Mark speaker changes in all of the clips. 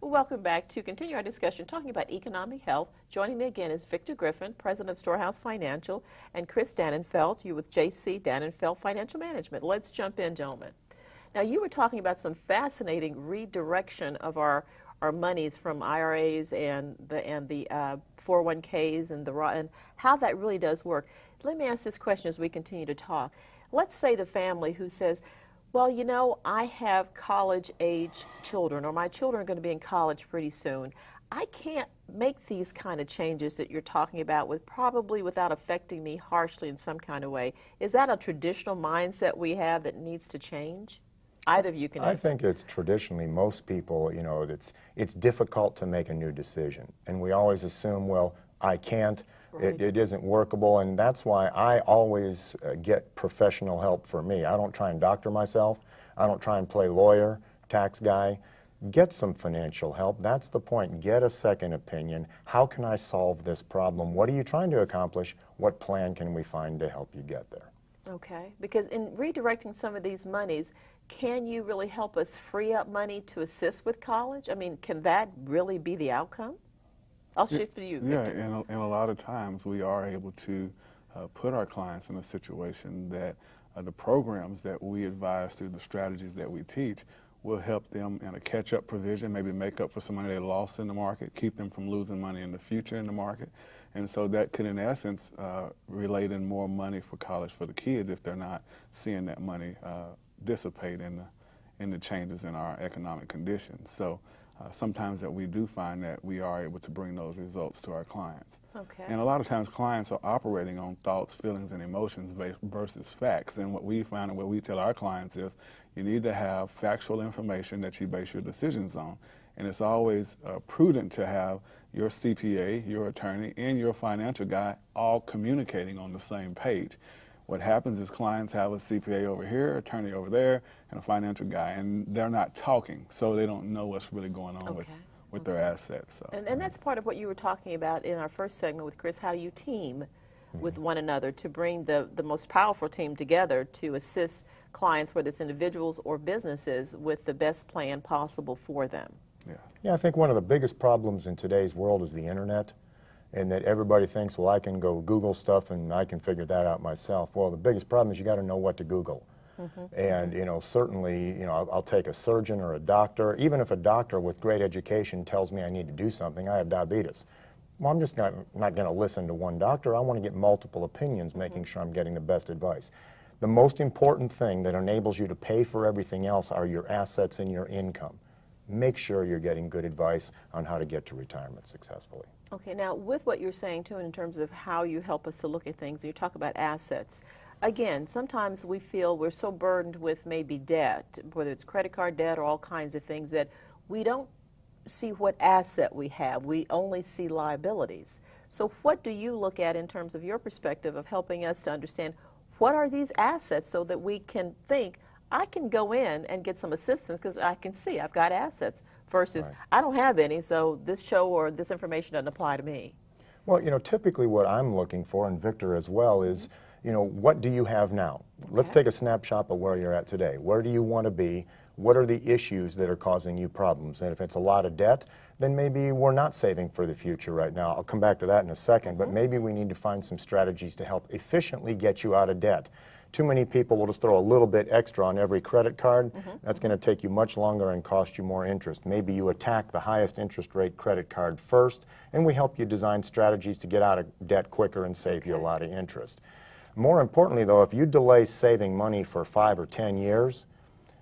Speaker 1: Welcome back to continue our discussion talking about economic health. Joining me again is Victor Griffin, President of Storehouse Financial, and Chris Dannenfeld, you with J.C. Dannenfeldt Financial Management. Let's jump in, gentlemen. Now, you were talking about some fascinating redirection of our monies from IRAs and the 401ks and how that really does work. Let me ask this question as we continue to talk. Let's say the family who says, well, you know, I have college-age children, or my children are going to be in college pretty soon. I can't make these kind of changes that you're talking about probably without affecting me harshly in some kind of way. Is that a traditional mindset we have that needs to change? Either of you can answer.
Speaker 2: I think it's traditionally most people, you know, it's difficult to make a new decision. And we always assume, well, I can't. Right. It isn't workable, and that's why I always get professional help for me. I don't try and doctor myself. I don't try and play lawyer, tax guy. Get some financial help. That's the point. Get a second opinion. How can I solve this problem? What are you trying to accomplish? What plan can we find to help you get there? Okay, because in redirecting some of these monies, can you really help us free up money to assist with college? I mean, can that really be the outcome? I'll shift to you, Victor.
Speaker 3: Yeah, and a lot of times we are able to put our clients in a situation that the programs that we advise through the strategies that we teach will help them in a catch-up provision, maybe make up for some money they lost in the market, keep them from losing money in the future in the market. And so that could, in essence, relate in more money for college for the kids if they're not seeing that money dissipate in the changes in our economic conditions. So sometimes that we do find that we are able to bring those results to our clients. Okay. And a lot of times clients are operating on thoughts, feelings, and emotions versus facts. And what we find and what we tell our clients is you need to have factual information that you base your decisions on. And it's always prudent to have your CPA, your attorney, and your financial guy all communicating on the same page. What happens is clients have a CPA over here, attorney over there, and a financial guy, and they're not talking, so they don't know what's really going on with their assets. So.
Speaker 1: And that's part of what you were talking about in our first segment with Chris, how you team with one another to bring the most powerful team together to assist clients, whether it's individuals or businesses, with the best plan possible for them.
Speaker 2: Yeah, I think one of the biggest problems in today's world is the internet. And that everybody thinks, well, I can go Google stuff and I can figure that out myself. Well, the biggest problem is you got to know what to Google. And, you know, certainly, you know, I'll take a surgeon or a doctor. Even if a doctor with great education tells me I need to do something, I have diabetes. Well, I'm just not going to listen to one doctor. I want to get multiple opinions, making sure I'm getting the best advice. The most important thing that enables you to pay for everything else are your assets and your income. Make sure you're getting good advice on how to get to retirement successfully.
Speaker 1: Okay, now with what you're saying too in terms of how you help us to look at things, you talk about assets. Again, sometimes we feel we're so burdened with maybe debt, whether it's credit card debt or all kinds of things, that we don't see what asset we have. We only see liabilities. So what do you look at in terms of your perspective of helping us to understand what are these assets so that we can think, I can go in and get some assistance because I can see I've got assets versus I don't have any, so this show or this information doesn't apply to me.
Speaker 2: Well, you know, typically what I'm looking for, and Victor as well, is, you know, what do you have now? Let's take a snapshot of where you're at today. Where do you want to be? What are the issues that are causing you problems? And if it's a lot of debt, then maybe we're not saving for the future right now. I'll come back to that in a second, but maybe we need to find some strategies to help efficiently get you out of debt. Too many people will just throw a little bit extra on every credit card. That's going to take you much longer and cost you more interest. Maybe you attack the highest interest rate credit card first, and we help you design strategies to get out of debt quicker and save you a lot of interest. More importantly, though, if you delay saving money for 5 or 10 years,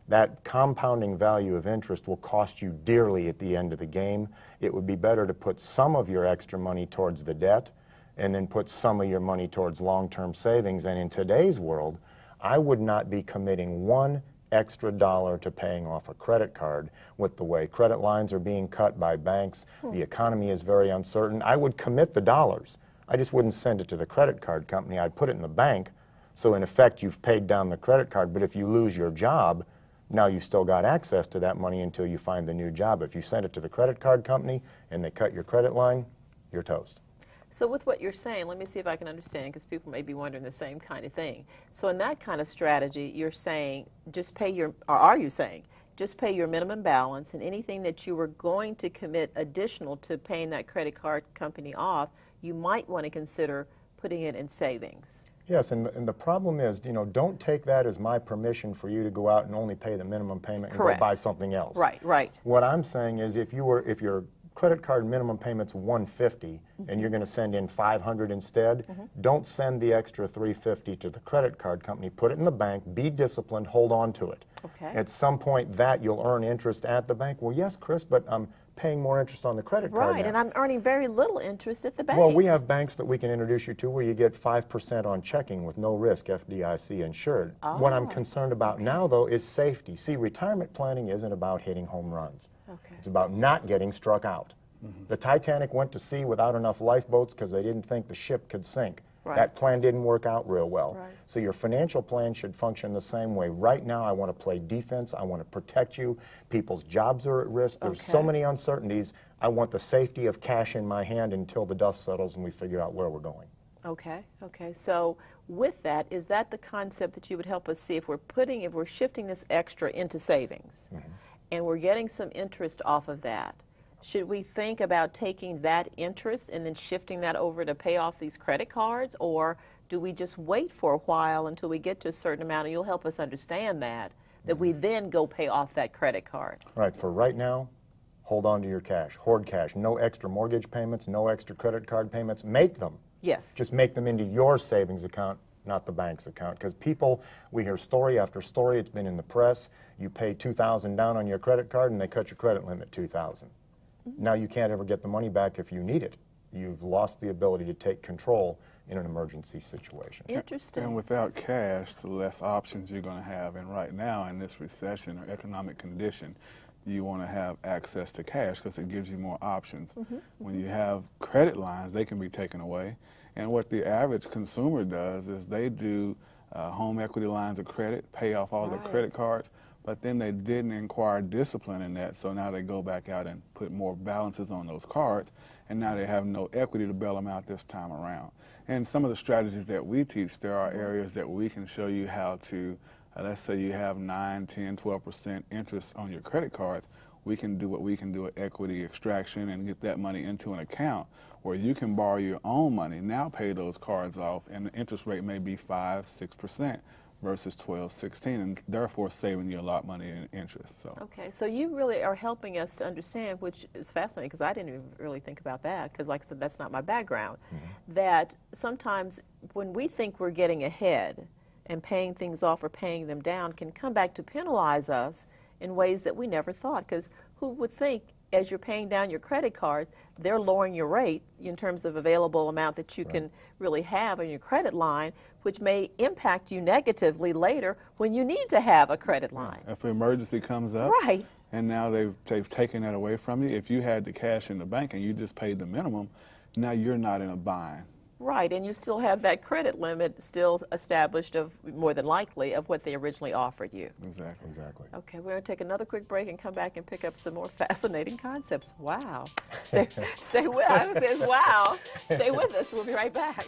Speaker 2: that compounding value of interest will cost you dearly at the end of the game. It would be better to put some of your extra money towards the debt and then put some of your money towards long-term savings. And in today's world, I would not be committing one extra dollar to paying off a credit card with the way credit lines are being cut by banks. The economy is very uncertain. I would commit the dollars. I just wouldn't send it to the credit card company. I'd put it in the bank. So in effect, you've paid down the credit card. But if you lose your job, now you've still got access to that money until you find the new job. If you send it to the credit card company and they cut your credit line, you're toast.
Speaker 1: So with what you're saying, let me see if I can understand, because people may be wondering the same kind of thing. So in that kind of strategy, you're saying just pay your, or are you saying, just pay your minimum balance, and anything that you were going to commit additional to paying that credit card company off, you might want to consider putting it in savings.
Speaker 2: Yes, and the problem is, don't take that as my permission for you to go out and only pay the minimum payment and
Speaker 1: Correct.
Speaker 2: go buy something else.
Speaker 1: Right, right.
Speaker 2: What I'm saying is if your credit card minimum payment's $150 and you're going to send in $500 instead, don't send the extra $350 to the credit card company. Put it in the bank, be disciplined, hold on to it.
Speaker 1: Okay.
Speaker 2: At some point you'll earn interest at the bank. Well, yes, Chris, but I'm paying more interest on the credit card
Speaker 1: Right,
Speaker 2: now.
Speaker 1: and I'm earning very little interest at the bank.
Speaker 2: Well, we have banks that we can introduce you to where you get 5% on checking with no risk, FDIC insured. What I'm concerned about now, though, is safety. See, retirement planning isn't about hitting home runs.
Speaker 1: Okay.
Speaker 2: It's about not getting struck out. The Titanic went to sea without enough lifeboats because they didn't think the ship could sink.
Speaker 1: Right.
Speaker 2: That plan didn't work out real well.
Speaker 1: Right.
Speaker 2: So your financial plan should function the same way. Right now, I want to play defense. I want to protect you. People's jobs are at risk. There's so many uncertainties. I want the safety of cash in my hand until the dust settles and we figure out where we're going.
Speaker 1: Okay, okay. So with that, is that the concept that you would help us see if we're shifting this extra into savings and we're getting some interest off of that? Should we think about taking that interest and then shifting that over to pay off these credit cards, or do we just wait for a while until we get to a certain amount, and you'll help us understand that we then go pay off that credit card?
Speaker 2: Right, for right now, hold on to your cash, hoard cash, no extra mortgage payments, no extra credit card payments, make them.
Speaker 1: Yes.
Speaker 2: Just make them into your savings account, not the bank's account. Because people, we hear story after story, it's been in the press, you pay $2,000 down on your credit card and they cut your credit limit $2,000. Now you can't ever get the money back if you need it. You've lost the ability to take control in an emergency situation.
Speaker 1: Interesting.
Speaker 3: And without cash, the less options you're going to have. And right now, in this recession or economic condition, you want to have access to cash because it gives you more options. When you have credit lines, they can be taken away. And what the average consumer does is they do home equity lines of credit, pay off all their credit cards, but then they didn't inquire discipline in that, so now they go back out and put more balances on those cards, and now they have no equity to bail them out this time around. And some of the strategies that we teach, there are areas that we can show you how to, let's say you have 9, 10, 12% interest on your credit cards, we can do what we can do at equity extraction and get that money into an account where you can borrow your own money, now pay those cards off, and the interest rate may be 5, 6%. Versus 12, 16, and therefore saving you a lot of money in interest. So.
Speaker 1: Okay, so you really are helping us to understand, which is fascinating because I didn't even really think about that because, like I said, that's not my background, that sometimes when we think we're getting ahead and paying things off or paying them down can come back to penalize us in ways that we never thought, because who would think as you're paying down your credit cards, they're lowering your rate in terms of available amount that you can really have on your credit line, which may impact you negatively later when you need to have a credit line.
Speaker 3: If an emergency comes up, and now they've taken that away from you, if you had the cash in the bank and you just paid the minimum, now you're not in a bind.
Speaker 1: Right, and you still have that credit limit still established of, more than likely, of what they originally offered you.
Speaker 3: Exactly.
Speaker 2: Exactly.
Speaker 1: Okay, we're going to take another quick break and come back and pick up some more fascinating concepts. Wow. Stay with, I would say it's wow. Stay with us. We'll be right back.